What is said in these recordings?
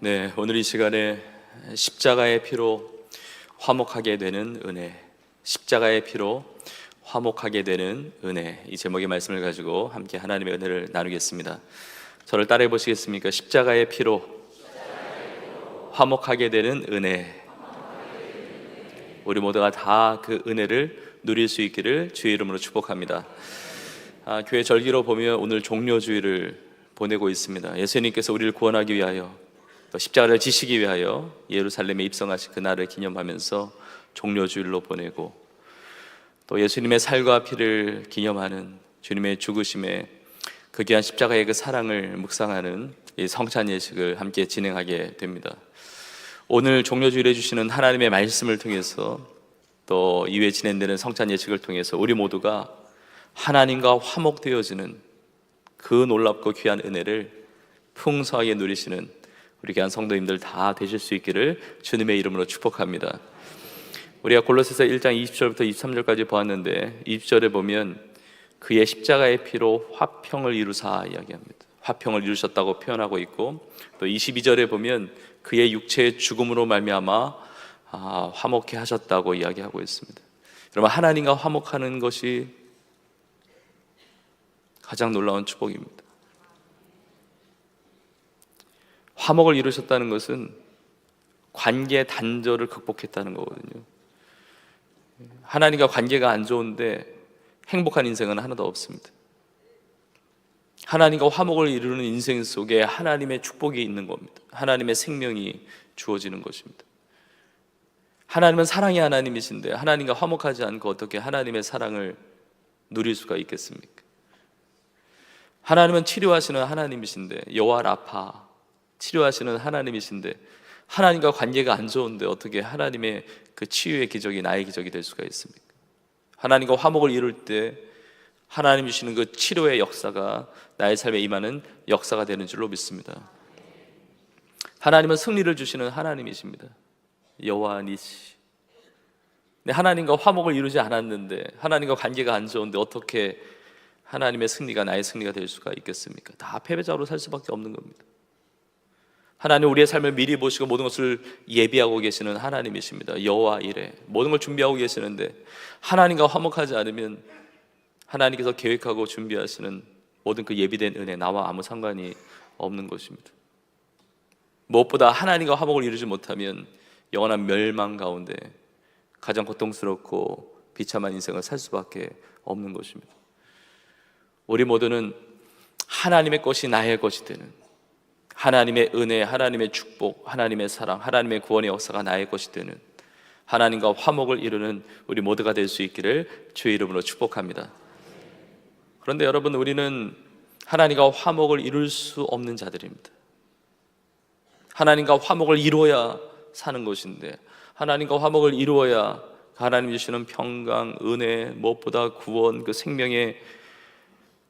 네, 오늘 이 시간에 십자가의 피로 화목하게 되는 은혜, 십자가의 피로 화목하게 되는 은혜, 이 제목의 말씀을 가지고 함께 하나님의 은혜를 나누겠습니다. 저를 따라해 보시겠습니까? 십자가의 피로 화목하게 되는 은혜. 우리 모두가 다 그 은혜를 누릴 수 있기를 주의 이름으로 축복합니다. 교회 절기로 보면 오늘 종료주일을 보내고 있습니다. 예수님께서 우리를 구원하기 위하여, 또 십자가를 지시기 위하여 예루살렘에 입성하신 그날을 기념하면서 종료주일로 보내고, 또 예수님의 살과 피를 기념하는 주님의 죽으심에 그 귀한 십자가의 그 사랑을 묵상하는 이 성찬 예식을 함께 진행하게 됩니다. 오늘 종료주일에 주시는 하나님의 말씀을 통해서, 또 이후에 진행되는 성찬 예식을 통해서 우리 모두가 하나님과 화목되어지는 그 놀랍고 귀한 은혜를 풍성하게 누리시는 우리 귀한 성도님들 다 되실 수 있기를 주님의 이름으로 축복합니다. 우리가 골로새서 1장 20절부터 23절까지 보았는데, 20절에 보면 그의 십자가의 피로 화평을 이루사 이야기합니다. 화평을 이루셨다고 표현하고 있고, 또 22절에 보면 그의 육체의 죽음으로 말미암아 화목케 하셨다고 이야기하고 있습니다. 여러분, 하나님과 화목하는 것이 가장 놀라운 축복입니다. 화목을 이루셨다는 것은 관계 단절을 극복했다는 거거든요. 하나님과 관계가 안 좋은데 행복한 인생은 하나도 없습니다. 하나님과 화목을 이루는 인생 속에 하나님의 축복이 있는 겁니다. 하나님의 생명이 주어지는 것입니다. 하나님은 사랑의 하나님이신데 하나님과 화목하지 않고 어떻게 하나님의 사랑을 누릴 수가 있겠습니까? 하나님은 치료하시는 하나님이신데, 여호와 라파, 치료하시는 하나님이신데 하나님과 관계가 안 좋은데 어떻게 하나님의 그 치유의 기적이 나의 기적이 될 수가 있습니까? 하나님과 화목을 이룰 때 하나님 주시는 그 치료의 역사가 나의 삶에 임하는 역사가 되는 줄로 믿습니다. 하나님은 승리를 주시는 하나님이십니다. 여호와 니시. 하나님과 화목을 이루지 않았는데, 하나님과 관계가 안 좋은데 어떻게 하나님의 승리가 나의 승리가 될 수가 있겠습니까? 다 패배자로 살 수밖에 없는 겁니다. 하나님 우리의 삶을 미리 보시고 모든 것을 예비하고 계시는 하나님이십니다. 여호와 이레, 모든 걸 준비하고 계시는데 하나님과 화목하지 않으면 하나님께서 계획하고 준비하시는 모든 그 예비된 은혜, 나와 아무 상관이 없는 것입니다. 무엇보다 하나님과 화목을 이루지 못하면 영원한 멸망 가운데 가장 고통스럽고 비참한 인생을 살 수밖에 없는 것입니다. 우리 모두는 하나님의 것이 나의 것이 되는, 하나님의 은혜, 하나님의 축복, 하나님의 사랑, 하나님의 구원의 역사가 나의 것이 되는, 하나님과 화목을 이루는 우리 모두가 될 수 있기를 주의 이름으로 축복합니다. 그런데 여러분, 우리는 하나님과 화목을 이룰 수 없는 자들입니다. 하나님과 화목을 이루어야 사는 것인데, 하나님과 화목을 이루어야 하나님 주시는 평강, 은혜, 무엇보다 구원, 그 생명의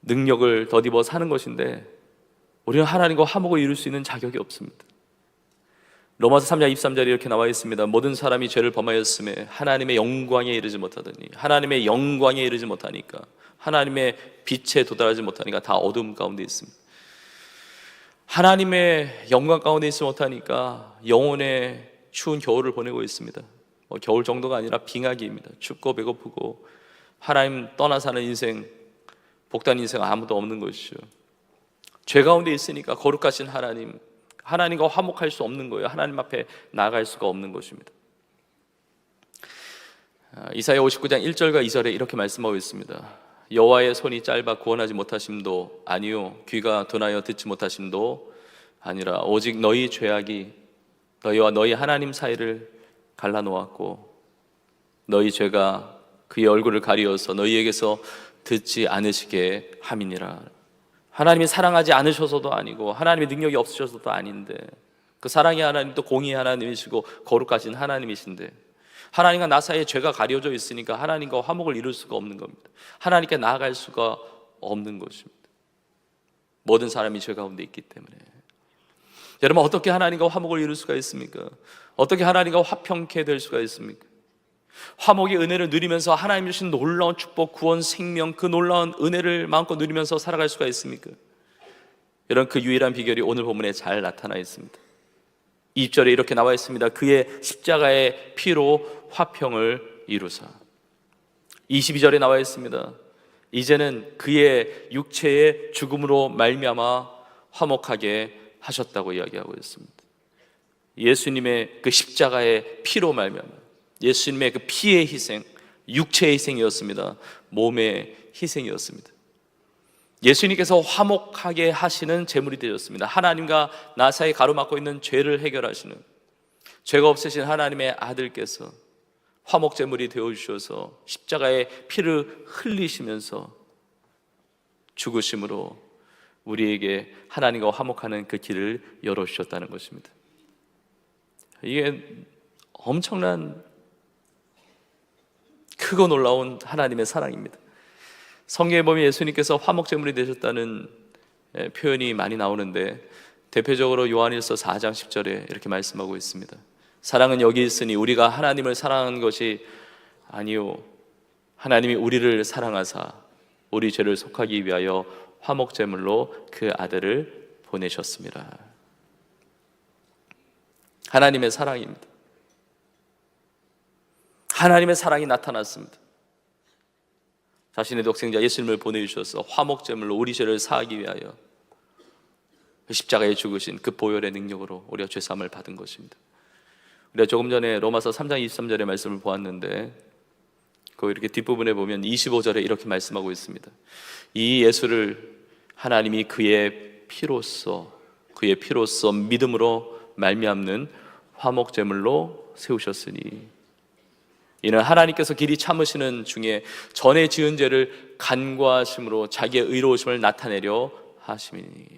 능력을 덧입어 사는 것인데, 우리는 하나님과 화목을 이룰 수 있는 자격이 없습니다. 로마서 3장 23절에 이렇게 나와 있습니다. 모든 사람이 죄를 범하였음에 하나님의 영광에 이르지 못하더니, 하나님의 영광에 이르지 못하니까, 하나님의 빛에 도달하지 못하니까 다 어둠 가운데 있습니다. 하나님의 영광 가운데 있지 못하니까 영혼의 추운 겨울을 보내고 있습니다. 겨울 정도가 아니라 빙하기입니다. 춥고 배고프고, 하나님 떠나 사는 인생, 복된 인생 아무도 없는 것이죠. 죄 가운데 있으니까 거룩하신 하나님, 하나님과 화목할 수 없는 거예요. 하나님 앞에 나아갈 수가 없는 것입니다. 이사야 59장 1절과 2절에 이렇게 말씀하고 있습니다. 여호와의 손이 짧아 구원하지 못하심도 아니요, 귀가 둔하여 듣지 못하심도 아니라 오직 너희 죄악이 너희와 너희 하나님 사이를 갈라놓았고, 너희 죄가 그의 얼굴을 가리어서 너희에게서 듣지 않으시게 함이니라. 하나님이 사랑하지 않으셔서도 아니고, 하나님의 능력이 없으셔서도 아닌데, 그 사랑의 하나님도 공의의 하나님이시고 거룩하신 하나님이신데, 하나님과 나 사이에 죄가 가려져 있으니까 하나님과 화목을 이룰 수가 없는 겁니다. 하나님께 나아갈 수가 없는 것입니다. 모든 사람이 죄 가운데 있기 때문에. 여러분, 어떻게 하나님과 화목을 이룰 수가 있습니까? 어떻게 하나님과 화평케 될 수가 있습니까? 화목의 은혜를 누리면서 하나님 주신 놀라운 축복, 구원, 생명, 그 놀라운 은혜를 마음껏 누리면서 살아갈 수가 있습니까? 이런 그 유일한 비결이 오늘 본문에 잘 나타나 있습니다. 2절에 이렇게 나와 있습니다. 그의 십자가의 피로 화평을 이루사. 22절에 나와 있습니다. 이제는 그의 육체의 죽음으로 말미암아 화목하게 하셨다고 이야기하고 있습니다. 예수님의 그 십자가의 피로 말미암아, 예수님의 그 피의 희생, 육체의 희생이었습니다. 몸의 희생이었습니다. 예수님께서 화목하게 하시는 제물이 되셨습니다. 하나님과 나 사이 가로막고 있는 죄를 해결하시는, 죄가 없으신 하나님의 아들께서 화목 제물이 되어 주셔서 십자가의 피를 흘리시면서 죽으심으로 우리에게 하나님과 화목하는 그 길을 열어 주셨다는 것입니다. 이게 엄청난 크고 놀라운 하나님의 사랑입니다. 성경에 보면 예수님께서 화목제물이 되셨다는 표현이 많이 나오는데, 대표적으로 요한일서 4장 10절에 이렇게 말씀하고 있습니다. 사랑은 여기 있으니 우리가 하나님을 사랑한 것이 아니요 하나님이 우리를 사랑하사 우리 죄를 속하기 위하여 화목제물로 그 아들을 보내셨습니다. 하나님의 사랑입니다. 하나님의 사랑이 나타났습니다. 자신의 독생자 예수님을 보내주셔서 화목제물로 우리 죄를 사하기 위하여 십자가에 죽으신 그 보혈의 능력으로 우리가 죄사함을 받은 것입니다. 우리가 조금 전에 로마서 3장 23절의 말씀을 보았는데, 그 이렇게 뒷부분에 보면 25절에 이렇게 말씀하고 있습니다. 이 예수를 하나님이 그의 피로써 믿음으로 말미암는 화목제물로 세우셨으니, 이는 하나님께서 길이 참으시는 중에 전에 지은 죄를 간과하심으로 자기의 의로우심을 나타내려 하심이니.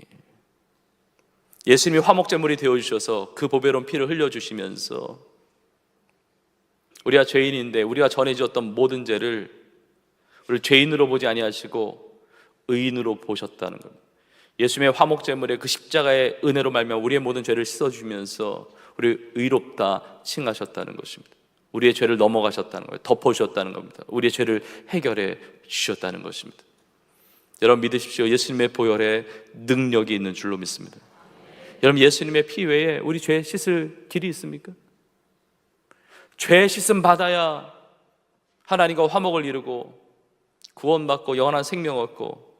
예수님이 화목제물이 되어주셔서 그 보배로운 피를 흘려주시면서 우리가 죄인인데 우리가 전에 지었던 모든 죄를 우리를 죄인으로 보지 아니하시고 의인으로 보셨다는 겁니다. 예수님의 화목제물의 그 십자가의 은혜로 말미암아 우리의 모든 죄를 씻어주시면서 우리 의롭다 칭하셨다는 것입니다. 우리의 죄를 넘어가셨다는 거예요. 덮어주셨다는 겁니다. 우리의 죄를 해결해 주셨다는 것입니다. 여러분 믿으십시오. 예수님의 보혈에 능력이 있는 줄로 믿습니다. 여러분 예수님의 피 외에 우리 죄 씻을 길이 있습니까? 죄 씻음 받아야 하나님과 화목을 이루고 구원받고 영원한 생명 얻고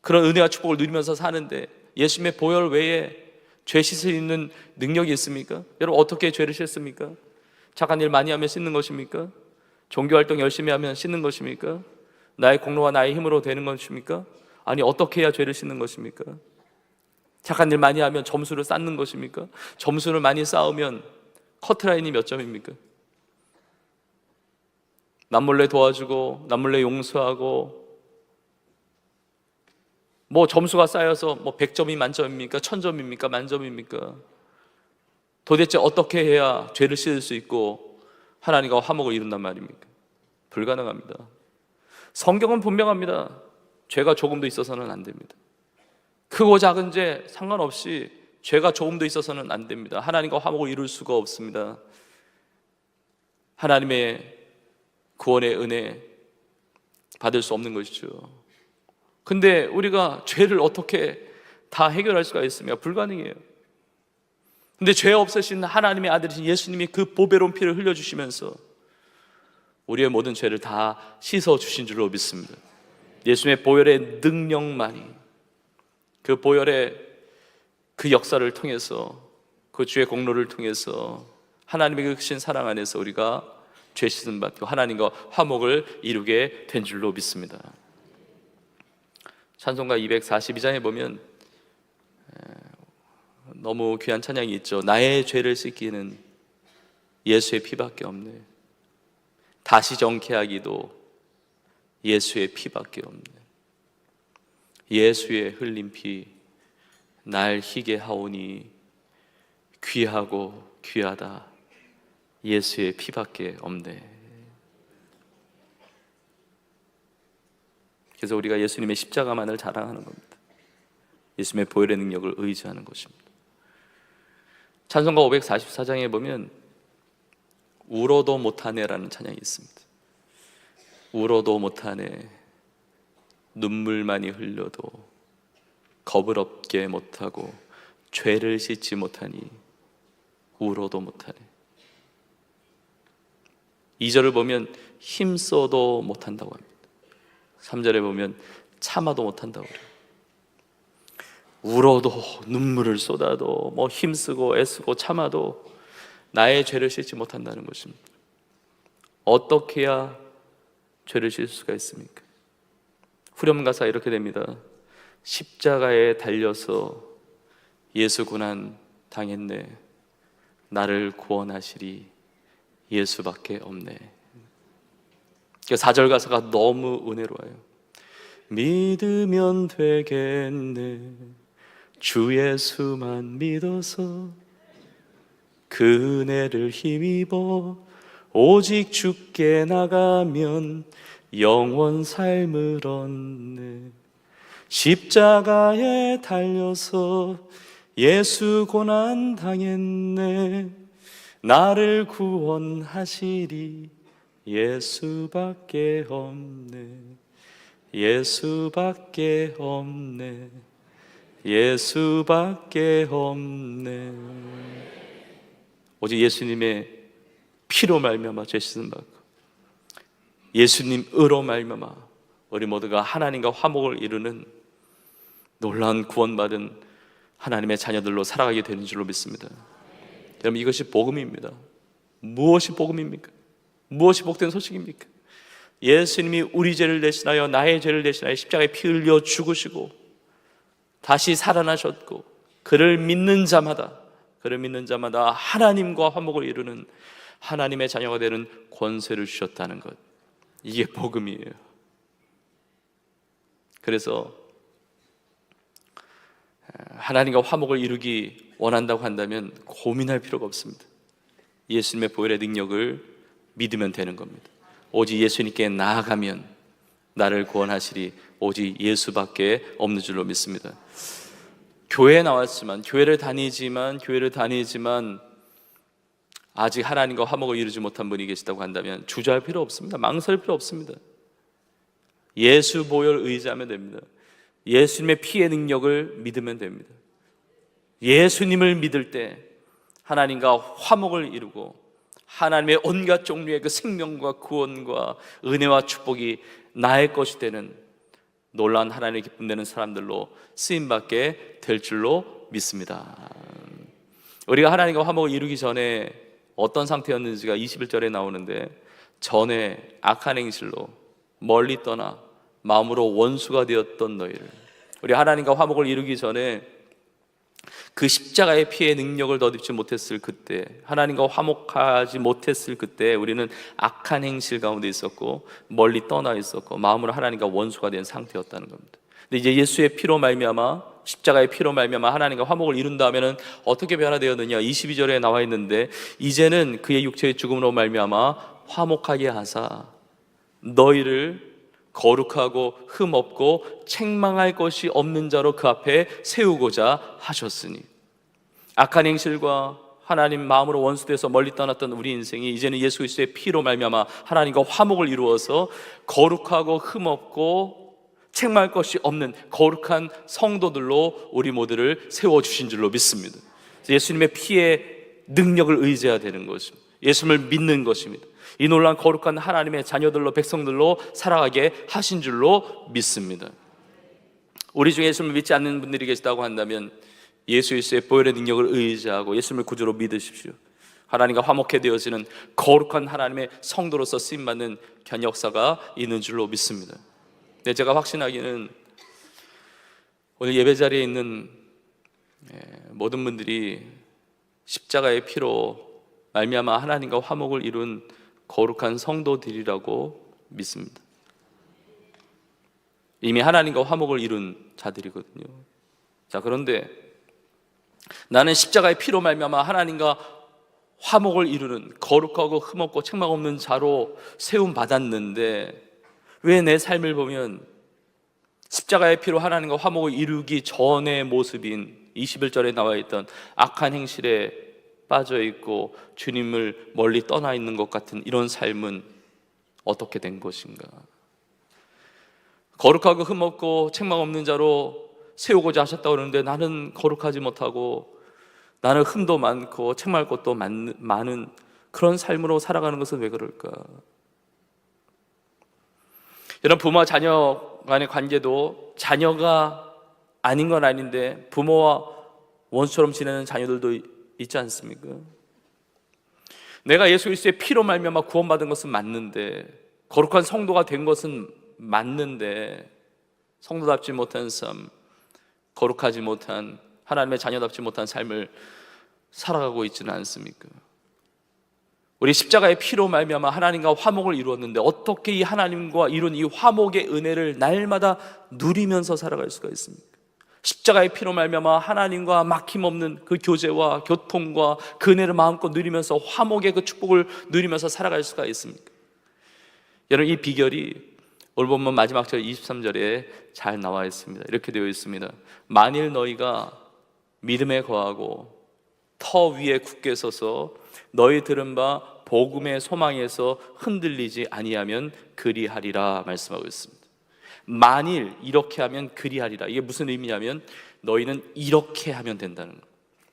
그런 은혜와 축복을 누리면서 사는데, 예수님의 보혈 외에 죄 씻을 수 있는 능력이 있습니까? 여러분 어떻게 죄를 씻습니까? 착한 일 많이 하면 씻는 것입니까? 종교활동 열심히 하면 씻는 것입니까? 나의 공로와 나의 힘으로 되는 것입니까? 아니 어떻게 해야 죄를 씻는 것입니까? 착한 일 많이 하면 점수를 쌓는 것입니까? 점수를 많이 쌓으면 커트라인이 몇 점입니까? 남몰래 도와주고 남몰래 용서하고 뭐 점수가 쌓여서 뭐 100점이 만점입니까? 1000점입니까? 만점입니까? 도대체 어떻게 해야 죄를 씻을 수 있고 하나님과 화목을 이룬단 말입니까? 불가능합니다. 성경은 분명합니다. 죄가 조금도 있어서는 안 됩니다. 크고 작은 죄 상관없이 죄가 조금도 있어서는 안 됩니다. 하나님과 화목을 이룰 수가 없습니다. 하나님의 구원의 은혜 받을 수 없는 것이죠. 근데 우리가 죄를 어떻게 다 해결할 수가 있습니까? 불가능해요. 근데 죄 없으신 하나님의 아들이신 예수님이 그 보배로운 피를 흘려주시면서 우리의 모든 죄를 다 씻어주신 줄로 믿습니다. 예수님의 보혈의 능력만이, 그 보혈의 그 역사를 통해서, 그 주의 공로를 통해서 하나님의 그 크신 사랑 안에서 우리가 죄 씻음 받고 하나님과 화목을 이루게 된 줄로 믿습니다. 찬송가 242장에 보면 너무 귀한 찬양이 있죠. 나의 죄를 씻기는 예수의 피밖에 없네. 다시 정케 하기도 예수의 피밖에 없네. 예수의 흘린 피 날 희게 하오니 귀하고 귀하다. 예수의 피밖에 없네. 그래서 우리가 예수님의 십자가만을 자랑하는 겁니다. 예수님의 보혈의 능력을 의지하는 것입니다. 찬송가 544장에 보면 울어도 못하네라는 찬양이 있습니다. 울어도 못하네, 눈물만이 흘려도 겁을 없게 못하고 죄를 씻지 못하니 울어도 못하네. 2절을 보면 힘써도 못한다고 합니다. 3절에 보면 참아도 못한다고 그래요. 울어도 눈물을 쏟아도 힘쓰고 애쓰고 참아도 나의 죄를 씻지 못한다는 것입니다. 어떻게 해야 죄를 씻을 수가 있습니까? 후렴 가사 이렇게 됩니다. 십자가에 달려서 예수 고난 당했네. 나를 구원하시리 예수밖에 없네. 4절 가사가 너무 은혜로워요. 믿으면 되겠네. 주 예수만 믿어서 그 은혜를 힘입어 오직 주께 나가면 영원 삶을 얻네. 십자가에 달려서 예수 고난 당했네. 나를 구원하시리 예수밖에 없네. 예수밖에 없네. 예수밖에 없네. 오직 예수님의 피로 말미암아 죄 씻음 받고 예수님 의로 말미암아 우리 모두가 하나님과 화목을 이루는 놀라운 구원받은 하나님의 자녀들로 살아가게 되는 줄로 믿습니다. 여러분, 이것이 복음입니다. 무엇이 복음입니까? 무엇이 복된 소식입니까? 예수님이 우리 죄를 대신하여 나의 죄를 대신하여 십자가에 피 흘려 죽으시고 다시 살아나셨고 그를 믿는 자마다 하나님과 화목을 이루는 하나님의 자녀가 되는 권세를 주셨다는 것, 이게 복음이에요. 그래서 하나님과 화목을 이루기 원한다고 한다면 고민할 필요가 없습니다. 예수님의 보혈의 능력을 믿으면 되는 겁니다. 오직 예수님께 나아가면 나를 구원하시리 오직 예수밖에 없는 줄로 믿습니다. 교회에 나왔지만 교회를 다니지만 아직 하나님과 화목을 이루지 못한 분이 계시다고 한다면 주저할 필요 없습니다. 망설 필요 없습니다. 예수 보혈 의지하면 됩니다. 예수님의 피의 능력을 믿으면 됩니다. 예수님을 믿을 때 하나님과 화목을 이루고 하나님의 온갖 종류의 그 생명과 구원과 은혜와 축복이 나의 것이 되는 놀라운 하나님의 기쁨 되는 사람들로 쓰임받게 될 줄로 믿습니다. 우리가 하나님과 화목을 이루기 전에 어떤 상태였는지가 21절에 나오는데, 전에 악한 행실로 멀리 떠나 마음으로 원수가 되었던 너희를, 우리 하나님과 화목을 이루기 전에 그 십자가의 피의 능력을 덧입지 못했을 그때, 하나님과 화목하지 못했을 그때 우리는 악한 행실 가운데 있었고 멀리 떠나 있었고 마음으로 하나님과 원수가 된 상태였다는 겁니다. 근데 이제 예수의 피로 말미암아, 십자가의 피로 말미암아 하나님과 화목을 이룬 다음에는 어떻게 변화되었느냐, 22절에 나와 있는데, 이제는 그의 육체의 죽음으로 말미암아 화목하게 하사 너희를 거룩하고 흠없고 책망할 것이 없는 자로 그 앞에 세우고자 하셨으니. 악한 행실과 하나님 마음으로 원수돼서 멀리 떠났던 우리 인생이 이제는 예수 그리스도의 피로 말미암아 하나님과 화목을 이루어서 거룩하고 흠없고 책망할 것이 없는 거룩한 성도들로 우리 모두를 세워주신 줄로 믿습니다. 예수님의 피의 능력을 의지해야 되는 것입니다. 예수님을 믿는 것입니다. 이 놀라운 거룩한 하나님의 자녀들로, 백성들로 살아가게 하신 줄로 믿습니다. 우리 중에 예수님을 믿지 않는 분들이 계시다고 한다면 예수 그리스도의 보혈의 능력을 의지하고 예수님을 구주로 믿으십시오. 하나님과 화목해 되어지는 거룩한 하나님의 성도로서 쓰임받는 견역사가 있는 줄로 믿습니다. 네, 제가 확신하기는 오늘 예배 자리에 있는 모든 분들이 십자가의 피로 말미암아 하나님과 화목을 이룬 거룩한 성도들이라고 믿습니다. 이미 하나님과 화목을 이룬 자들이거든요. 자, 그런데 나는 십자가의 피로 말미암아 하나님과 화목을 이루는 거룩하고 흠없고 책망 없는 자로 세움 받았는데, 왜 내 삶을 보면 십자가의 피로 하나님과 화목을 이루기 전의 모습인 21절에 나와 있던 악한 행실에 빠져 있고 주님을 멀리 떠나 있는 것 같은 이런 삶은 어떻게 된 것인가? 거룩하고 흠없고 책망 없는 자로 세우고자 하셨다고 그러는데 나는 거룩하지 못하고 나는 흠도 많고 책망할 것도 많은 그런 삶으로 살아가는 것은 왜 그럴까? 여러분, 부모와 자녀 간의 관계도 자녀가 아닌 건 아닌데 부모와 원수처럼 지내는 자녀들도 있지 않습니까? 내가 예수 그리스도의 피로 말미암아 구원받은 것은 맞는데, 거룩한 성도가 된 것은 맞는데, 성도답지 못한 삶, 거룩하지 못한, 하나님의 자녀답지 못한 삶을 살아가고 있지는 않습니까? 우리 십자가의 피로 말미암아 하나님과 화목을 이루었는데 어떻게 이 하나님과 이룬 이 화목의 은혜를 날마다 누리면서 살아갈 수가 있습니까? 십자가의 피로 말미암아 하나님과 막힘없는 그 교제와 교통과 그 은혜를 마음껏 누리면서 화목의 그 축복을 누리면서 살아갈 수가 있습니까? 여러분, 이 비결이 오늘 보면 마지막 절 23절에 잘 나와 있습니다. 이렇게 되어 있습니다. 만일 너희가 믿음에 거하고 터 위에 굳게 서서 너희 들은 바 복음의 소망에서 흔들리지 아니하면 그리하리라 말씀하고 있습니다. 만일 이렇게 하면 그리하리라. 이게 무슨 의미냐면 너희는 이렇게 하면 된다는 거예요.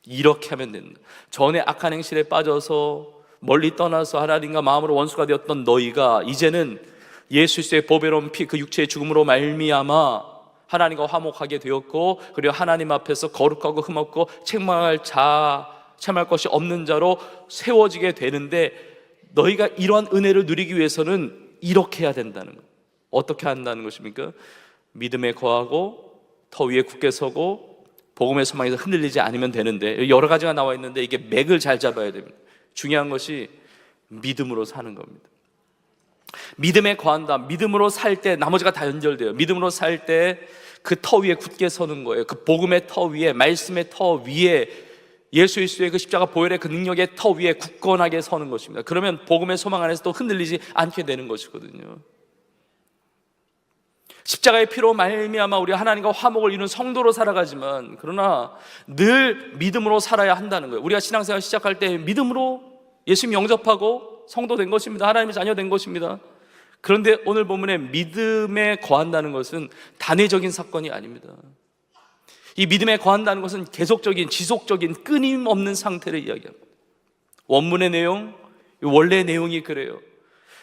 이렇게 하면 된다. 전에 악한 행실에 빠져서 멀리 떠나서 하나님과 마음으로 원수가 되었던 너희가 이제는 예수 그리스도의 보배로운 피, 그 육체의 죽음으로 말미암아 하나님과 화목하게 되었고, 그리고 하나님 앞에서 거룩하고 흠없고 책망할 것이 없는 자로 세워지게 되는데, 너희가 이러한 은혜를 누리기 위해서는 이렇게 해야 된다는 거예요. 어떻게 한다는 것입니까? 믿음에 거하고 터 위에 굳게 서고 복음의 소망에서 흔들리지 않으면 되는데, 여러 가지가 나와 있는데 이게 맥을 잘 잡아야 됩니다. 중요한 것이 믿음으로 사는 겁니다. 믿음에 거한다. 믿음으로 살 때 나머지가 다 연결돼요. 믿음으로 살 때 그 터 위에 굳게 서는 거예요. 그 복음의 터 위에, 말씀의 터 위에, 예수 그리스도의 그 십자가 보혈의 그 능력의 터 위에 굳건하게 서는 것입니다. 그러면 복음의 소망 안에서 또 흔들리지 않게 되는 것이거든요. 십자가의 피로 말미암아 우리 하나님과 화목을 이룬 성도로 살아가지만, 그러나 늘 믿음으로 살아야 한다는 거예요. 우리가 신앙생활 시작할 때 믿음으로 예수님 영접하고 성도 된 것입니다. 하나님의 자녀 된 것입니다. 그런데 오늘 본문에 믿음에 거한다는 것은 단회적인 사건이 아닙니다. 이 믿음에 거한다는 것은 계속적인, 지속적인, 끊임없는 상태를 이야기합니다. 원문의 내용, 원래 내용이 그래요.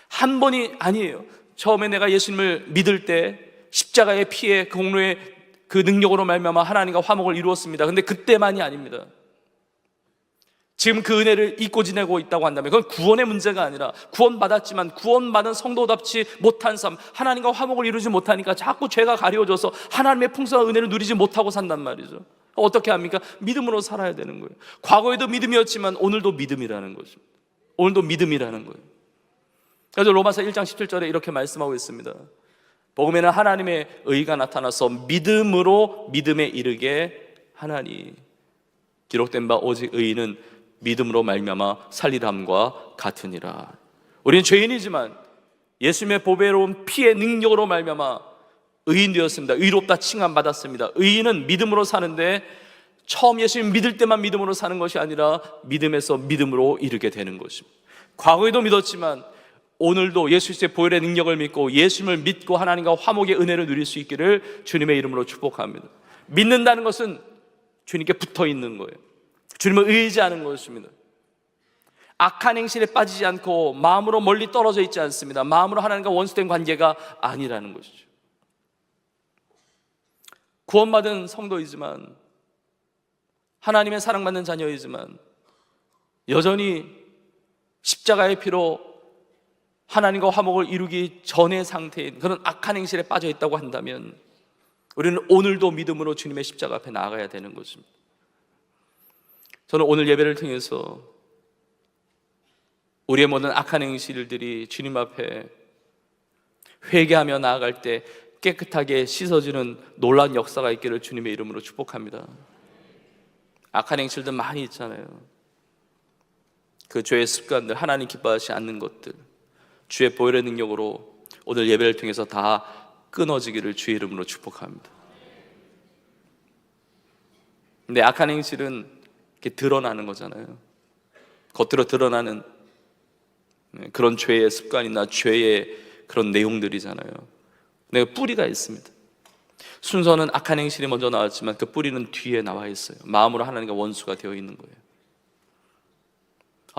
한 번이 아니에요. 처음에 내가 예수님을 믿을 때 십자가의 피의 그 공로의 그 능력으로 말미암아 하나님과 화목을 이루었습니다. 그런데 그때만이 아닙니다. 지금 그 은혜를 잊고 지내고 있다고 한다면 그건 구원의 문제가 아니라, 구원받았지만 구원받은 성도답지 못한 삶, 하나님과 화목을 이루지 못하니까 자꾸 죄가 가려워져서 하나님의 풍성한 은혜를 누리지 못하고 산단 말이죠. 어떻게 합니까? 믿음으로 살아야 되는 거예요. 과거에도 믿음이었지만 오늘도 믿음이라는 것입니다. 오늘도 믿음이라는 거예요. 그래서 로마서 1장 17절에 이렇게 말씀하고 있습니다. 복음에는 하나님의 의가 나타나서 믿음으로 믿음에 이르게 하나니, 기록된 바 오직 의인은 믿음으로 말미암아 살리람과 같으니라. 우리는 죄인이지만 예수님의 보배로운 피의 능력으로 말미암아 의인 되었습니다. 의롭다 칭함 받았습니다. 의인은 믿음으로 사는데, 처음 예수님 믿을 때만 믿음으로 사는 것이 아니라 믿음에서 믿음으로 이르게 되는 것입니다. 과거에도 믿었지만 오늘도 예수 그리스도의 보혈의 능력을 믿고 예수님을 믿고 하나님과 화목의 은혜를 누릴 수 있기를 주님의 이름으로 축복합니다. 믿는다는 것은 주님께 붙어 있는 거예요. 주님을 의지하는 것입니다. 악한 행실에 빠지지 않고 마음으로 멀리 떨어져 있지 않습니다. 마음으로 하나님과 원수된 관계가 아니라는 것이죠. 구원받은 성도이지만, 하나님의 사랑받는 자녀이지만 여전히 십자가의 피로 하나님과 화목을 이루기 전의 상태인 그런 악한 행실에 빠져 있다고 한다면, 우리는 오늘도 믿음으로 주님의 십자가 앞에 나아가야 되는 것입니다. 저는 오늘 예배를 통해서 우리의 모든 악한 행실들이 주님 앞에 회개하며 나아갈 때 깨끗하게 씻어지는 놀라운 역사가 있기를 주님의 이름으로 축복합니다. 악한 행실들 많이 있잖아요. 그 죄의 습관들, 하나님 기뻐하지 않는 것들, 주의 보혈의 능력으로 오늘 예배를 통해서 다 끊어지기를 주의 이름으로 축복합니다. 근데 악한 행실은 이렇게 드러나는 거잖아요. 겉으로 드러나는 그런 죄의 습관이나 죄의 그런 내용들이잖아요. 근데 뿌리가 있습니다. 순서는 악한 행실이 먼저 나왔지만 그 뿌리는 뒤에 나와 있어요. 마음으로 하나님과 원수가 되어 있는 거예요.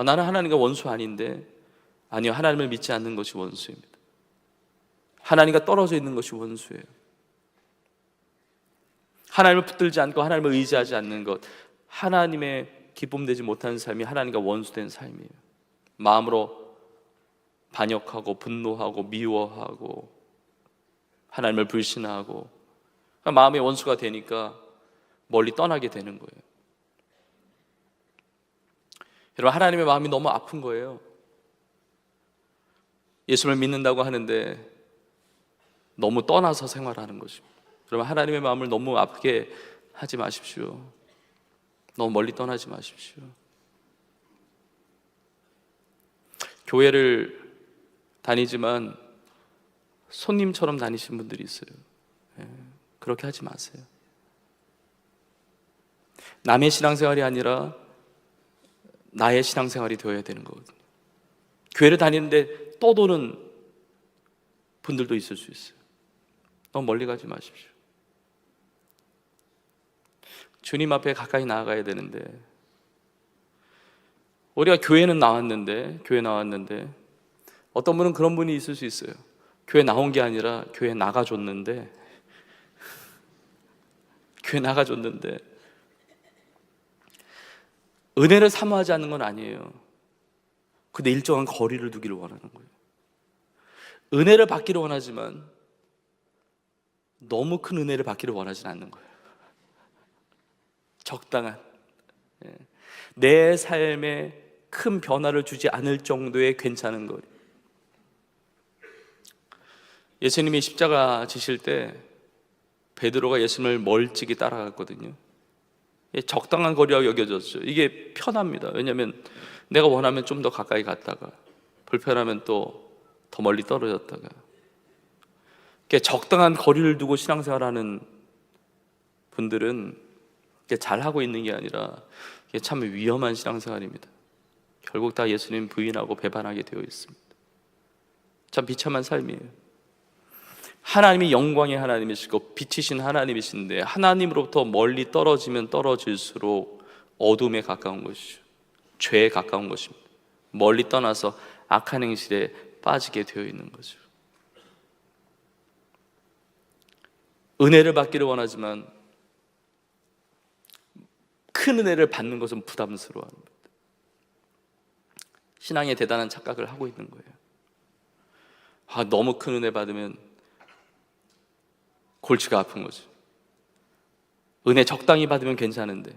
나는 하나님과 원수 아닌데, 아니요, 하나님을 믿지 않는 것이 원수입니다. 하나님과 떨어져 있는 것이 원수예요. 하나님을 붙들지 않고 하나님을 의지하지 않는 것, 하나님의 기쁨되지 못하는 삶이 하나님과 원수된 삶이에요. 마음으로 반역하고 분노하고 미워하고 하나님을 불신하고, 그러니까 마음의 원수가 되니까 멀리 떠나게 되는 거예요. 여러분, 하나님의 마음이 너무 아픈 거예요. 예수를 믿는다고 하는데 너무 떠나서 생활하는 것입니다. 여러분, 하나님의 마음을 너무 아프게 하지 마십시오. 너무 멀리 떠나지 마십시오. 교회를 다니지만 손님처럼 다니시는 분들이 있어요. 그렇게 하지 마세요. 남의 신앙생활이 아니라 나의 신앙생활이 되어야 되는 거거든요. 교회를 다니는데 떠도는 분들도 있을 수 있어요. 너무 멀리 가지 마십시오. 주님 앞에 가까이 나아가야 되는데, 우리가 교회 나왔는데 어떤 분은 그런 분이 있을 수 있어요. 교회 나온 게 아니라 교회 나가줬는데 은혜를 사모하지 않는 건 아니에요. 근데 일정한 거리를 두기를 원하는 거예요. 은혜를 받기를 원하지만 너무 큰 은혜를 받기를 원하지는 않는 거예요. 적당한, 내 삶에 큰 변화를 주지 않을 정도의 괜찮은 거리. 예수님이 십자가 지실 때 베드로가 예수님을 멀찍이 따라갔거든요. 적당한 거리라고 여겨졌죠. 이게 편합니다. 왜냐하면 내가 원하면 좀 더 가까이 갔다가, 불편하면 또 더 멀리 떨어졌다가, 적당한 거리를 두고 신앙생활하는 분들은 잘하고 있는 게 아니라 참 위험한 신앙생활입니다. 결국 다 예수님 부인하고 배반하게 되어 있습니다. 참 비참한 삶이에요. 하나님이 영광의 하나님이시고 빛이신 하나님이신데, 하나님으로부터 멀리 떨어지면 떨어질수록 어둠에 가까운 것이죠. 죄에 가까운 것입니다. 멀리 떠나서 악한 행실에 빠지게 되어 있는 거죠. 은혜를 받기를 원하지만 큰 은혜를 받는 것은 부담스러워합니다. 신앙에 대단한 착각을 하고 있는 거예요. 너무 큰 은혜 받으면 골치가 아픈 거죠. 은혜 적당히 받으면 괜찮은데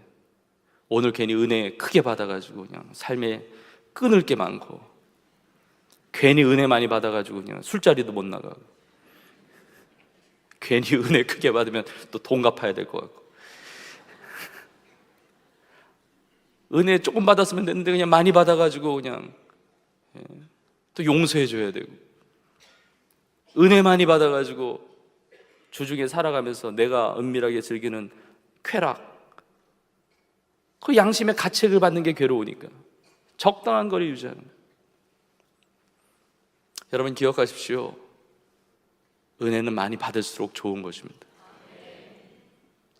오늘 괜히 은혜 크게 받아가지고 그냥 삶에 끊을 게 많고, 괜히 은혜 많이 받아가지고 그냥 술자리도 못 나가고, 괜히 은혜 크게 받으면 또 돈 갚아야 될 것 같고, 은혜 조금 받았으면 됐는데 그냥 많이 받아가지고 그냥 또 용서해 줘야 되고, 은혜 많이 받아가지고 주중에 살아가면서 내가 은밀하게 즐기는 쾌락, 그 양심의 가책을 받는 게 괴로우니까 적당한 거리 유지하는 거예요. 여러분 기억하십시오. 은혜는 많이 받을수록 좋은 것입니다.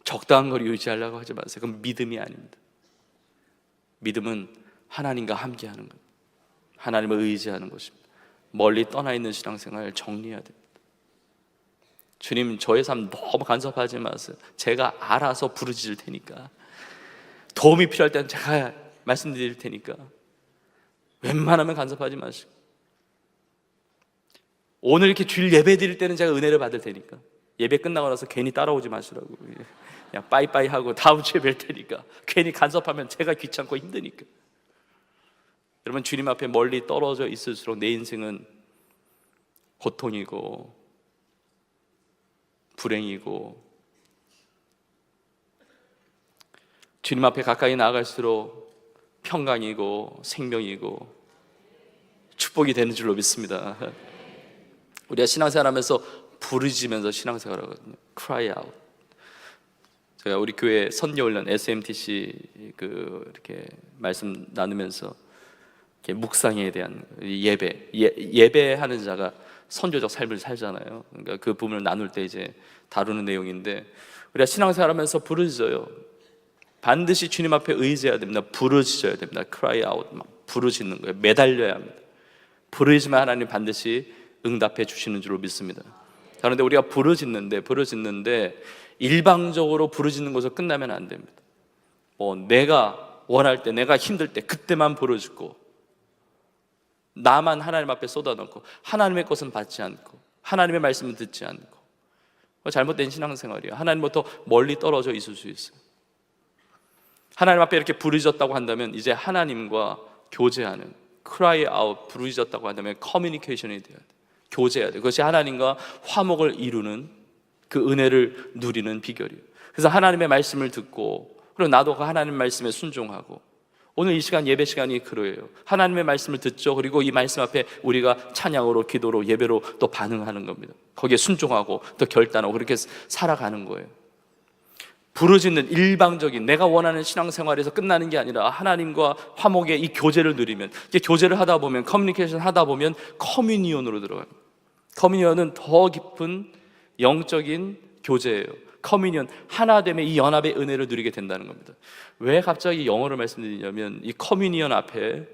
적당한 거리 유지하려고 하지 마세요. 그건 믿음이 아닙니다. 믿음은 하나님과 함께하는 것, 하나님을 의지하는 것입니다. 멀리 떠나 있는 신앙생활을 정리해야 됩니다. 주님, 저의 삶 너무 간섭하지 마세요. 제가 알아서 부르짖을 테니까, 도움이 필요할 때는 제가 말씀드릴 테니까 웬만하면 간섭하지 마시고, 오늘 이렇게 주일 예배 드릴 때는 제가 은혜를 받을 테니까 예배 끝나고 나서 괜히 따라오지 마시라고. 그냥 빠이빠이 하고 다음 주에 뵐 테니까, 괜히 간섭하면 제가 귀찮고 힘드니까. 여러분, 주님 앞에 멀리 떨어져 있을수록 내 인생은 고통이고 불행이고, 주님 앞에 가까이 나아갈수록 평강이고 생명이고 축복이 되는 줄로 믿습니다. 우리가 신앙생활하면서 부르짖으면서 신앙생활 하거든요. Cry out. 제가 우리 교회 선교훈련 SMTC 이렇게 말씀 나누면서 이렇게 묵상에 대한 예배하는 자가 선교적 삶을 살잖아요. 그러니까 그 부분을 나눌 때 이제 다루는 내용인데, 우리가 신앙생활하면서 부르짖어요. 반드시 주님 앞에 의지해야 됩니다. 부르짖어야 됩니다. cry out, 막 부르짖는 거예요. 매달려야 합니다. 부르짖으면 하나님 반드시 응답해 주시는 줄로 믿습니다. 그런데 우리가 부르짖는데 일방적으로 부르짖는 것으로 끝나면 안 됩니다. 내가 원할 때, 내가 힘들 때 그때만 부르짖고 나만 하나님 앞에 쏟아놓고 하나님의 것은 받지 않고 하나님의 말씀은 듣지 않고 잘못된 신앙생활이에요. 하나님부터 멀리 떨어져 있을 수 있어요. 하나님 앞에 이렇게 부르짖었다고 한다면 이제 하나님과 교제하는, cry out, 부르짖었다고 한다면 커뮤니케이션이 돼야 돼. 교제해야 돼. 그것이 하나님과 화목을 이루는 그 은혜를 누리는 비결이에요. 그래서 하나님의 말씀을 듣고 그리고 나도 그 하나님의 말씀에 순종하고, 오늘 이 시간 예배 시간이 그러해요. 하나님의 말씀을 듣죠. 그리고 이 말씀 앞에 우리가 찬양으로, 기도로, 예배로 또 반응하는 겁니다. 거기에 순종하고 또 결단하고 그렇게 살아가는 거예요. 부르짖는 일방적인 내가 원하는 신앙생활에서 끝나는 게 아니라 하나님과 화목의 이 교제를 누리면, 이게 교제를 하다 보면, 커뮤니케이션 하다 보면 커뮤니온으로 들어가요. 커뮤니온은 더 깊은 영적인 교제예요. 커뮤니온, 하나됨의 이 연합의 은혜를 누리게 된다는 겁니다. 왜 갑자기 영어로 말씀드리냐면 이 커뮤니온 앞에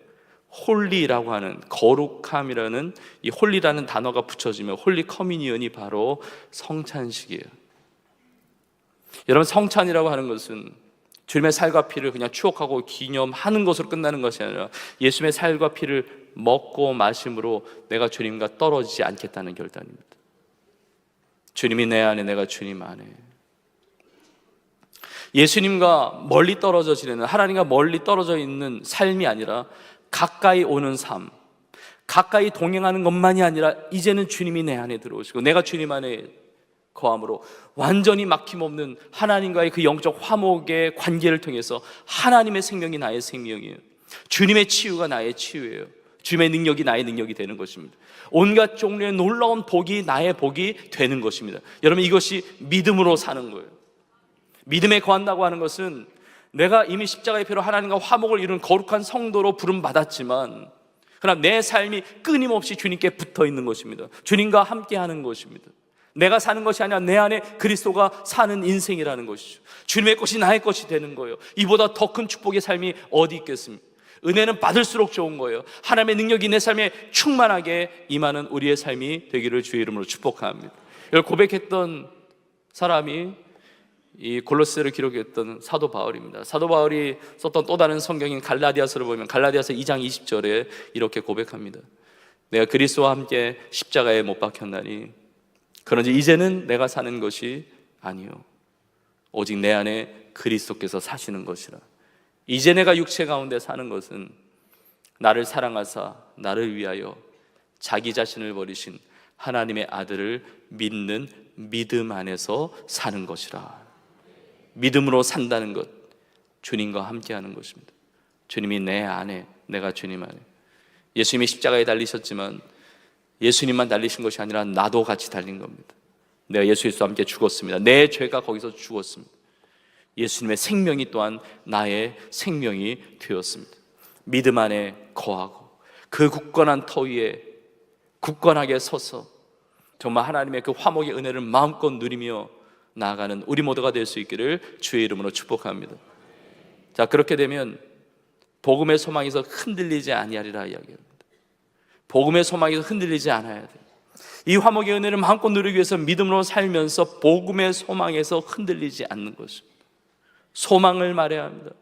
홀리라고 하는, 거룩함이라는 이 홀리라는 단어가 붙여지면 홀리 커뮤니온이 바로 성찬식이에요. 여러분, 성찬이라고 하는 것은 주님의 살과 피를 그냥 추억하고 기념하는 것으로 끝나는 것이 아니라 예수님의 살과 피를 먹고 마심으로 내가 주님과 떨어지지 않겠다는 결단입니다. 주님이 내 안에, 내가 주님 안에. 예수님과 멀리 떨어져 지내는, 하나님과 멀리 떨어져 있는 삶이 아니라 가까이 오는 삶, 가까이 동행하는 것만이 아니라 이제는 주님이 내 안에 들어오시고 내가 주님 안에 거함으로 완전히 막힘없는 하나님과의 그 영적 화목의 관계를 통해서 하나님의 생명이 나의 생명이에요. 주님의 치유가 나의 치유예요. 주님의 능력이 나의 능력이 되는 것입니다. 온갖 종류의 놀라운 복이 나의 복이 되는 것입니다. 여러분, 이것이 믿음으로 사는 거예요. 믿음에 거한다고 하는 것은 내가 이미 십자가의 피로 하나님과 화목을 이룬 거룩한 성도로 부름받았지만 그러나 내 삶이 끊임없이 주님께 붙어 있는 것입니다. 주님과 함께 하는 것입니다. 내가 사는 것이 아니라 내 안에 그리스도가 사는 인생이라는 것이죠. 주님의 것이 나의 것이 되는 거예요. 이보다 더 큰 축복의 삶이 어디 있겠습니까? 은혜는 받을수록 좋은 거예요. 하나님의 능력이 내 삶에 충만하게 임하는 우리의 삶이 되기를 주의 이름으로 축복합니다. 이걸 고백했던 사람이 이 골로새를 기록했던 사도 바울입니다. 사도 바울이 썼던 또 다른 성경인 갈라디아서를 보면 갈라디아서 2장 20절에 이렇게 고백합니다. 내가 그리스도와 함께 십자가에 못 박혔나니 그런지 이제는 내가 사는 것이 아니요 오직 내 안에 그리스도께서 사시는 것이라. 이제 내가 육체 가운데 사는 것은 나를 사랑하사 나를 위하여 자기 자신을 버리신 하나님의 아들을 믿는 믿음 안에서 사는 것이라. 믿음으로 산다는 것, 주님과 함께하는 것입니다. 주님이 내 안에, 내가 주님 안에. 예수님이 십자가에 달리셨지만 예수님만 달리신 것이 아니라 나도 같이 달린 겁니다. 내가 예수 그리스도와 함께 죽었습니다. 내 죄가 거기서 죽었습니다. 예수님의 생명이 또한 나의 생명이 되었습니다. 믿음 안에 거하고 그 굳건한 터 위에 굳건하게 서서 정말 하나님의 그 화목의 은혜를 마음껏 누리며 나아가는 우리 모두가 될 수 있기를 주의 이름으로 축복합니다. 자, 그렇게 되면 복음의 소망에서 흔들리지 아니하리라 이야기합니다. 복음의 소망에서 흔들리지 않아야 돼요. 이 화목의 은혜를 마음껏 누리기 위해서 믿음으로 살면서 복음의 소망에서 흔들리지 않는 것입니다. 소망을 말해야 합니다.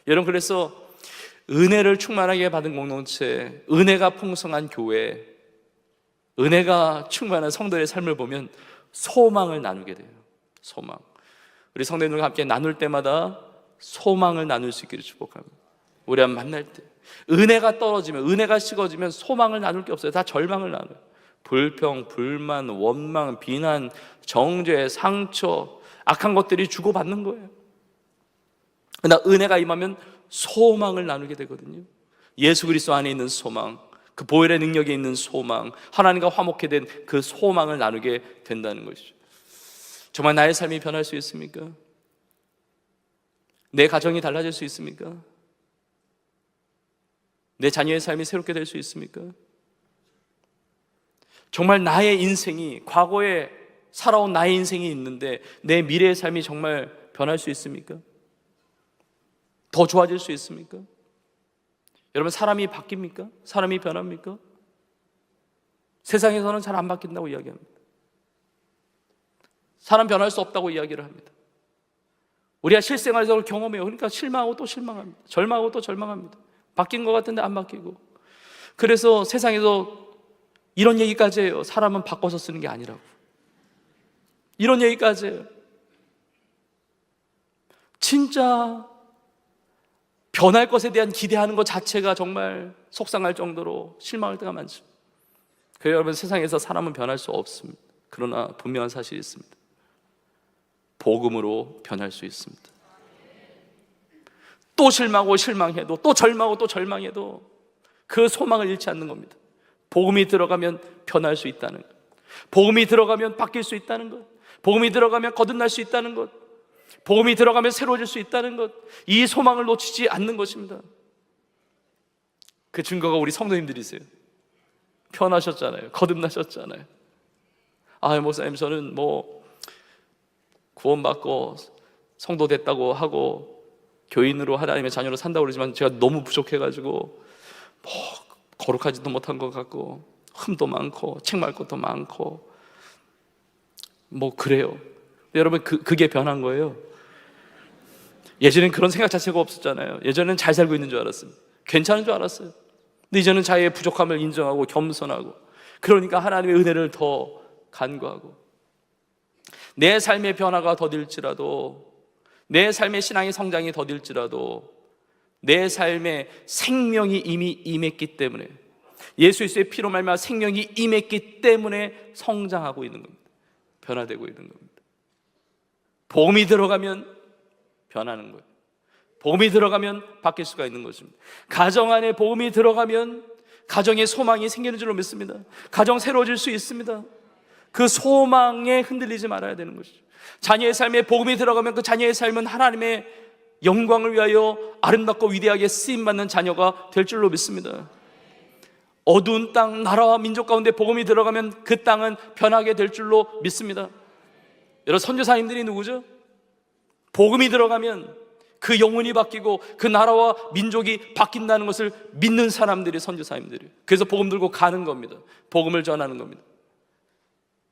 여러분, 그래서 은혜를 충만하게 받은 공동체, 은혜가 풍성한 교회, 은혜가 충만한 성도의 삶을 보면 소망을 나누게 돼요. 소망. 우리 성도님들과 함께 나눌 때마다 소망을 나눌 수 있기를 축복합니다. 우리 한 만날 때 은혜가 떨어지면, 은혜가 식어지면 소망을 나눌 게 없어요. 다 절망을 나눠요. 불평, 불만, 원망, 비난, 정죄, 상처, 악한 것들이 주고받는 거예요. 그러나 은혜가 임하면 소망을 나누게 되거든요. 예수 그리스도 안에 있는 소망, 그 보혈의 능력에 있는 소망, 하나님과 화목해 된 그 소망을 나누게 된다는 것이죠. 정말 나의 삶이 변할 수 있습니까? 내 가정이 달라질 수 있습니까? 내 자녀의 삶이 새롭게 될 수 있습니까? 정말 나의 인생이, 과거에 살아온 나의 인생이 있는데 내 미래의 삶이 정말 변할 수 있습니까? 더 좋아질 수 있습니까? 여러분, 사람이 바뀝니까? 사람이 변합니까? 세상에서는 잘 안 바뀐다고 이야기합니다. 사람 변할 수 없다고 이야기를 합니다. 우리가 실생활에서 그걸 경험해요. 그러니까 실망하고 또 실망합니다. 절망하고 또 절망합니다. 바뀐 것 같은데 안 바뀌고. 그래서 세상에서 이런 얘기까지 해요. 사람은 바꿔서 쓰는 게 아니라고. 이런 얘기까지 해요. 진짜 변할 것에 대한 기대하는 것 자체가 정말 속상할 정도로 실망할 때가 많죠. 그래서 여러분, 세상에서 사람은 변할 수 없습니다. 그러나 분명한 사실이 있습니다. 복음으로 변할 수 있습니다. 또 실망하고 실망해도, 또 절망하고 또 절망해도 그 소망을 잃지 않는 겁니다. 복음이 들어가면 변할 수 있다는 것, 복음이 들어가면 바뀔 수 있다는 것, 복음이 들어가면 거듭날 수 있다는 것, 복음이 들어가면 새로워질 수 있다는 것, 이 소망을 놓치지 않는 것입니다. 그 증거가 우리 성도님들이세요. 변하셨잖아요. 거듭나셨잖아요. 목사님, 저는 구원받고 성도 됐다고 하고 교인으로 하나님의 자녀로 산다고 그러지만 제가 너무 부족해가지고 거룩하지도 못한 것 같고 흠도 많고 책말 것도 많고 그래요. 근데 여러분, 그게 변한 거예요. 예전엔 그런 생각 자체가 없었잖아요. 예전에는 잘 살고 있는 줄 알았어요. 괜찮은 줄 알았어요. 근데 이제는 자기의 부족함을 인정하고 겸손하고, 그러니까 하나님의 은혜를 더 간구하고, 내 삶의 변화가 더딜지라도, 내 삶의 신앙의 성장이 더딜지라도 내 삶에 생명이 이미 임했기 때문에, 예수 그리스도의 피로 말미암아 생명이 임했기 때문에 성장하고 있는 겁니다. 변화되고 있는 겁니다. 복음이 들어가면 변하는 거예요. 복음이 들어가면 바뀔 수가 있는 것입니다. 가정 안에 복음이 들어가면 가정에 소망이 생기는 줄로 믿습니다. 가정 새로워질 수 있습니다. 그 소망에 흔들리지 말아야 되는 것이죠. 자녀의 삶에 복음이 들어가면 그 자녀의 삶은 하나님의 영광을 위하여 아름답고 위대하게 쓰임받는 자녀가 될 줄로 믿습니다. 어두운 땅, 나라와 민족 가운데 복음이 들어가면 그 땅은 변하게 될 줄로 믿습니다. 여러분, 선교사님들이 누구죠? 복음이 들어가면 그 영혼이 바뀌고 그 나라와 민족이 바뀐다는 것을 믿는 사람들이 선교사님들이에요. 그래서 복음 들고 가는 겁니다. 복음을 전하는 겁니다.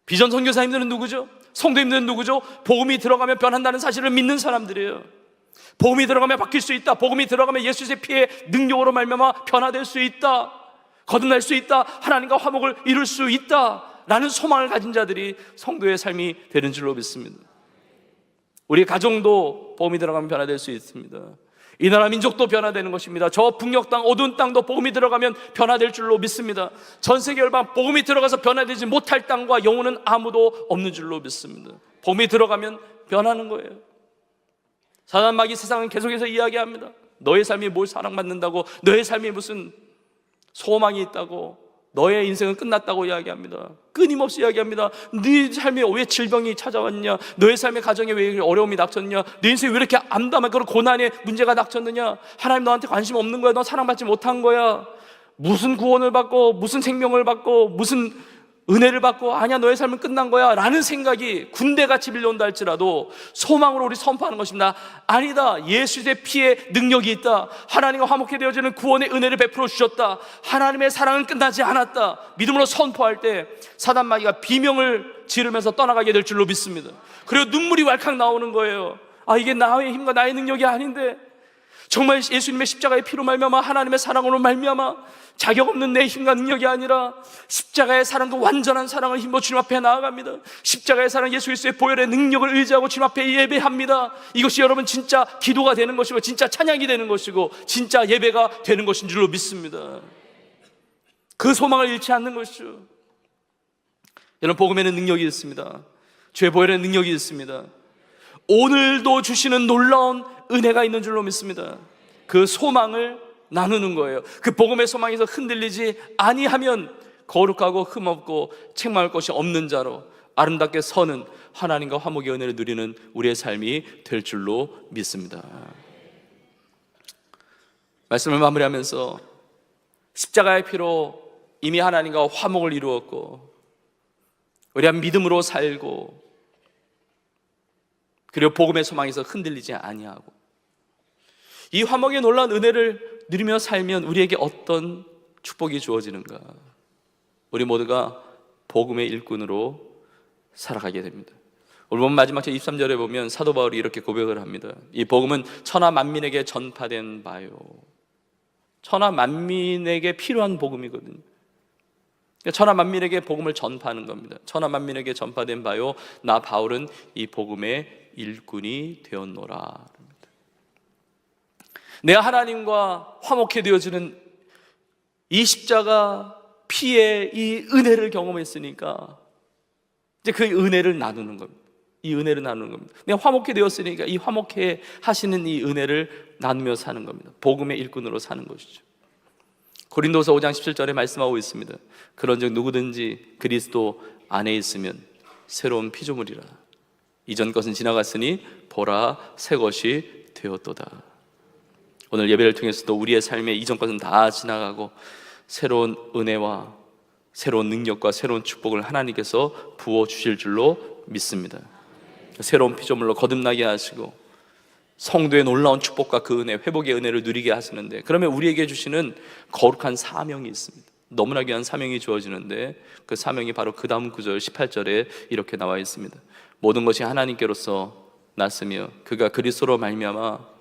비전 선교사님들은 누구죠? 성도님들은 누구죠? 복음이 들어가면 변한다는 사실을 믿는 사람들이에요. 복음이 들어가면 바뀔 수 있다. 복음이 들어가면 예수의 피의 능력으로 말미암아 변화될 수 있다. 거듭날 수 있다. 하나님과 화목을 이룰 수 있다 라는 소망을 가진 자들이 성도의 삶이 되는 줄로 믿습니다. 우리 가정도 복음이 들어가면 변화될 수 있습니다. 이 나라 민족도 변화되는 것입니다. 저 북녘 땅, 어두운 땅도 복음이 들어가면 변화될 줄로 믿습니다. 전 세계 열방 복음이 들어가서 변화되지 못할 땅과 영혼은 아무도 없는 줄로 믿습니다. 복음이 들어가면 변하는 거예요. 사단 마귀 세상은 계속해서 이야기합니다. 너의 삶이 뭘 사랑받는다고, 너의 삶이 무슨 소망이 있다고, 너의 인생은 끝났다고 이야기합니다. 끊임없이 이야기합니다. 네 삶에 왜 질병이 찾아왔냐, 너의 삶의 가정에 왜 어려움이 닥쳤냐, 네 인생에 왜 이렇게 암담한 그런 고난의 문제가 닥쳤느냐, 하나님 너한테 관심 없는 거야, 너 사랑받지 못한 거야, 무슨 구원을 받고 무슨 생명을 받고 무슨 은혜를 받고, 아니야 너의 삶은 끝난 거야 라는 생각이 군대같이 밀려온다 할지라도 소망으로 우리 선포하는 것입니다. 아니다, 예수의 피에 능력이 있다. 하나님과 화목해 되어지는 구원의 은혜를 베풀어 주셨다. 하나님의 사랑은 끝나지 않았다. 믿음으로 선포할 때 사단 마귀가 비명을 지르면서 떠나가게 될 줄로 믿습니다. 그리고 눈물이 왈칵 나오는 거예요. 이게 나의 힘과 나의 능력이 아닌데, 정말 예수님의 십자가의 피로 말미암아 하나님의 사랑으로 말미암아 자격 없는 내 힘과 능력이 아니라 십자가의 사랑, 그 완전한 사랑을 힘입어 주님 앞에 나아갑니다. 십자가의 사랑, 예수 그리스도의 보혈의 능력을 의지하고 주님 앞에 예배합니다. 이것이 여러분 진짜 기도가 되는 것이고, 진짜 찬양이 되는 것이고, 진짜 예배가 되는 것인 줄로 믿습니다. 그 소망을 잃지 않는 것이죠. 여러분, 복음에는 능력이 있습니다. 주의 보혈의 능력이 있습니다. 오늘도 주시는 놀라운 은혜가 있는 줄로 믿습니다. 그 소망을 나누는 거예요. 그 복음의 소망에서 흔들리지 아니하면 거룩하고 흠없고 책망할 것이 없는 자로 아름답게 서는 하나님과 화목의 은혜를 누리는 우리의 삶이 될 줄로 믿습니다. 말씀을 마무리하면서, 십자가의 피로 이미 하나님과 화목을 이루었고, 우리가 믿음으로 살고, 그리고 복음의 소망에서 흔들리지 아니하고, 이 화목의 놀라운 은혜를 누리며 살면 우리에게 어떤 축복이 주어지는가? 우리 모두가 복음의 일꾼으로 살아가게 됩니다. 오늘 본 마지막 절 23절에 보면 사도 바울이 이렇게 고백을 합니다. 이 복음은 천하 만민에게 전파된 바요. 천하 만민에게 필요한 복음이거든요. 천하 만민에게 복음을 전파하는 겁니다. 천하 만민에게 전파된 바요, 나 바울은 이 복음의 일꾼이 되었노라. 내가 하나님과 화목해 되어지는 이 십자가 피의 이 은혜를 경험했으니까 이제 그 은혜를 나누는 겁니다. 이 은혜를 나누는 겁니다. 내가 화목해 되었으니까 이 화목해 하시는 이 은혜를 나누며 사는 겁니다. 복음의 일꾼으로 사는 것이죠. 고린도서 5장 17절에 말씀하고 있습니다. 그런즉 누구든지 그리스도 안에 있으면 새로운 피조물이라. 이전 것은 지나갔으니 보라 새 것이 되었도다. 오늘 예배를 통해서도 우리의 삶에 이전 것은 다 지나가고 새로운 은혜와 새로운 능력과 새로운 축복을 하나님께서 부어주실 줄로 믿습니다. 새로운 피조물로 거듭나게 하시고 성도의 놀라운 축복과 그 은혜, 회복의 은혜를 누리게 하시는데, 그러면 우리에게 주시는 거룩한 사명이 있습니다. 너무나 귀한 사명이 주어지는데 그 사명이 바로 그 다음 구절 18절에 이렇게 나와 있습니다. 모든 것이 하나님께로서 났으며 그가 그리스도로 말미암아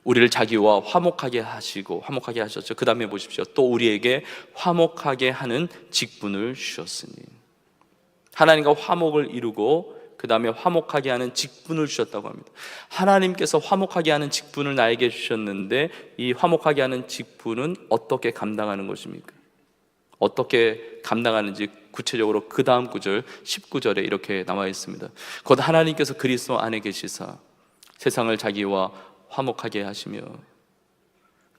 우리를 자기와 화목하게 하시고, 화목하게 하셨죠. 그 다음에 보십시오. 또 우리에게 화목하게 하는 직분을 주셨으니. 하나님과 화목을 이루고 그 다음에 화목하게 하는 직분을 주셨다고 합니다. 하나님께서 화목하게 하는 직분을 나에게 주셨는데 이 화목하게 하는 직분은 어떻게 감당하는 것입니까? 어떻게 감당하는지 구체적으로 그 다음 구절 19절에 이렇게 나와 있습니다. 곧 하나님께서 그리스도 안에 계시사 세상을 자기와 화목하게 하시며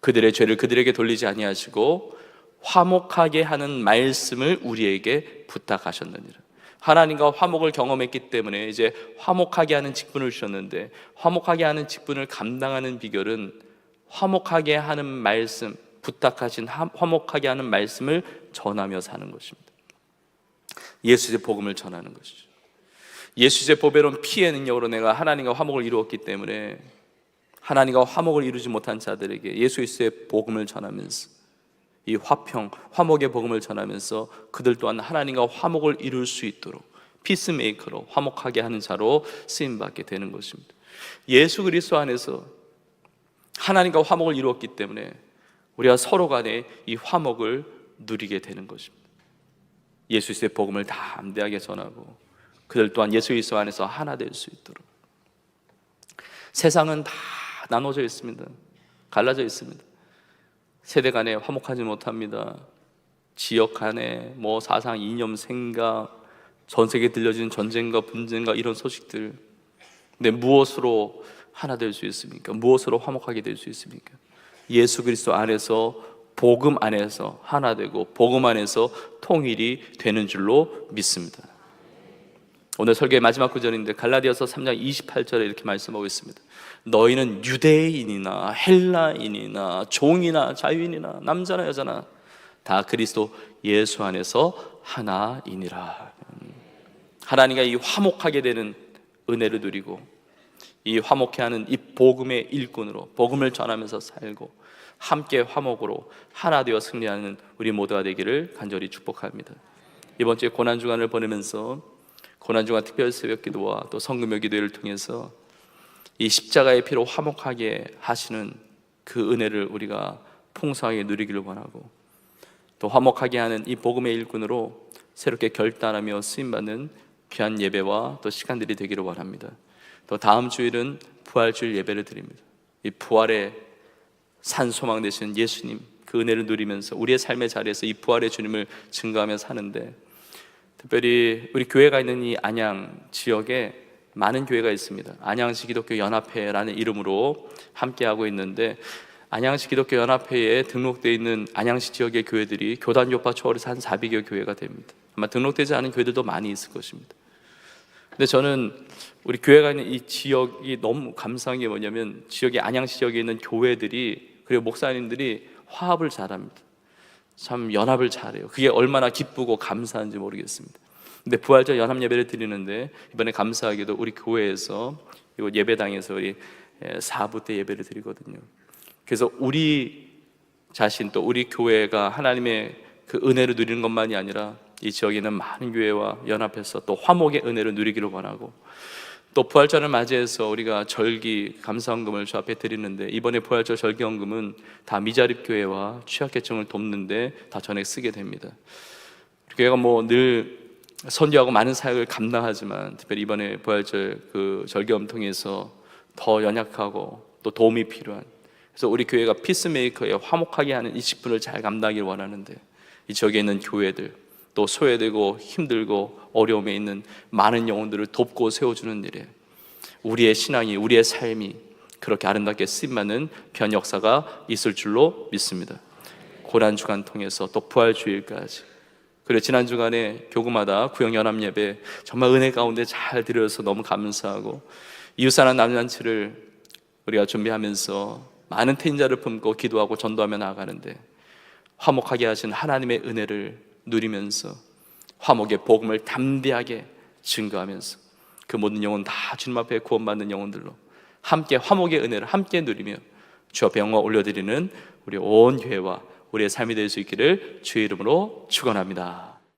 그들의 죄를 그들에게 돌리지 아니하시고 화목하게 하는 말씀을 우리에게 부탁하셨느니라. 하나님과 화목을 경험했기 때문에 이제 화목하게 하는 직분을 주셨는데, 화목하게 하는 직분을 감당하는 비결은 화목하게 하는 말씀, 부탁하신 화목하게 하는 말씀을 전하며 사는 것입니다. 예수의 복음을 전하는 것이죠. 예수의 보배로운 피의 능력으로 내가 하나님과 화목을 이루었기 때문에 하나님과 화목을 이루지 못한 자들에게 예수 그리스도의 복음을 전하면서, 이 화평, 화목의 복음을 전하면서 그들 또한 하나님과 화목을 이룰 수 있도록 피스메이커로 화목하게 하는 자로 쓰임받게 되는 것입니다. 예수 그리스도 안에서 하나님과 화목을 이루었기 때문에 우리가 서로 간에 이 화목을 누리게 되는 것입니다. 예수 그리스도의 복음을 담대하게 전하고 그들 또한 예수 그리스도 안에서 하나 될 수 있도록. 세상은 다 나눠져 있습니다. 갈라져 있습니다. 세대 간에 화목하지 못합니다. 지역 간에 사상, 이념, 생각, 전 세계에 들려지는 전쟁과 분쟁과 이런 소식들. 근데 무엇으로 하나 될 수 있습니까? 무엇으로 화목하게 될 수 있습니까? 예수 그리스도 안에서, 복음 안에서 하나 되고 복음 안에서 통일이 되는 줄로 믿습니다. 오늘 설교의 마지막 구절인데 갈라디아서 3장 28절에 이렇게 말씀하고 있습니다. 너희는 유대인이나 헬라인이나 종이나 자유인이나 남자나 여자나 다 그리스도 예수 안에서 하나이니라. 하나님과 이 화목하게 되는 은혜를 누리고 이 화목해 하는 이 복음의 일꾼으로 복음을 전하면서 살고 함께 화목으로 하나 되어 승리하는 우리 모두가 되기를 간절히 축복합니다. 이번 주에 고난주간을 보내면서 고난주간 특별 새벽기도와 또 성금요 기도회를 통해서 이 십자가의 피로 화목하게 하시는 그 은혜를 우리가 풍성하게 누리기를 원하고, 또 화목하게 하는 이 복음의 일꾼으로 새롭게 결단하며 쓰임받는 귀한 예배와 또 시간들이 되기를 원합니다. 또 다음 주일은 부활주일 예배를 드립니다. 이 부활의 산소망 되시는 예수님, 그 은혜를 누리면서 우리의 삶의 자리에서 이 부활의 주님을 증거하며 사는데, 특별히 우리 교회가 있는 이 안양 지역에 많은 교회가 있습니다. 안양시 기독교 연합회라는 이름으로 함께하고 있는데, 안양시 기독교 연합회에 등록되어 있는 안양시 지역의 교회들이 교단 교파 초월해서 한 400여 교회가 됩니다. 아마 등록되지 않은 교회들도 많이 있을 것입니다. 근데 저는 우리 교회가 있는 이 지역이 너무 감사한 게 뭐냐면, 지역의 안양시 지역에 있는 교회들이, 그리고 목사님들이 화합을 잘합니다. 참 연합을 잘해요. 그게 얼마나 기쁘고 감사한지 모르겠습니다. 근데 부활절 연합 예배를 드리는데, 이번에 감사하게도 우리 교회에서 이곳 예배당에서 우리 4부 때 예배를 드리거든요. 그래서 우리 자신 또 우리 교회가 하나님의 그 은혜를 누리는 것만이 아니라 이 지역에 있는 많은 교회와 연합해서 또 화목의 은혜를 누리기를 원하고, 또 부활절을 맞이해서 우리가 절기 감사헌금을 주 앞에 드리는데, 이번에 부활절 절기헌금은 다 미자립 교회와 취약계층을 돕는데 다 전액 쓰게 됩니다. 교회가 뭐 늘 선교하고 많은 사역을 감당하지만 특별히 이번에 부활절 그 절기헌금 통해서 더 연약하고 또 도움이 필요한, 그래서 우리 교회가 피스메이커에 화목하게 하는 20분을 잘 감당하길 원하는데, 이 지역에 있는 교회들 또 소외되고 힘들고 어려움에 있는 많은 영혼들을 돕고 세워주는 일에 우리의 신앙이, 우리의 삶이 그렇게 아름답게 쓰임받는 변역사가 있을 줄로 믿습니다. 고난주간 통해서 또 부활주일까지, 그리고 지난 주간에 교구마다 구역연합예배 정말 은혜 가운데 잘 드려서 너무 감사하고, 이웃사랑 남잔치를 우리가 준비하면서 많은 태인자를 품고 기도하고 전도하며 나아가는데, 화목하게 하신 하나님의 은혜를 누리면서 화목의 복음을 담대하게 증거하면서 그 모든 영혼 다 주님 앞에 구원받는 영혼들로 함께 화목의 은혜를 함께 누리며 주 앞에 영광 올려드리는 우리 온 교회와 우리의 삶이 될 수 있기를 주의 이름으로 축원합니다.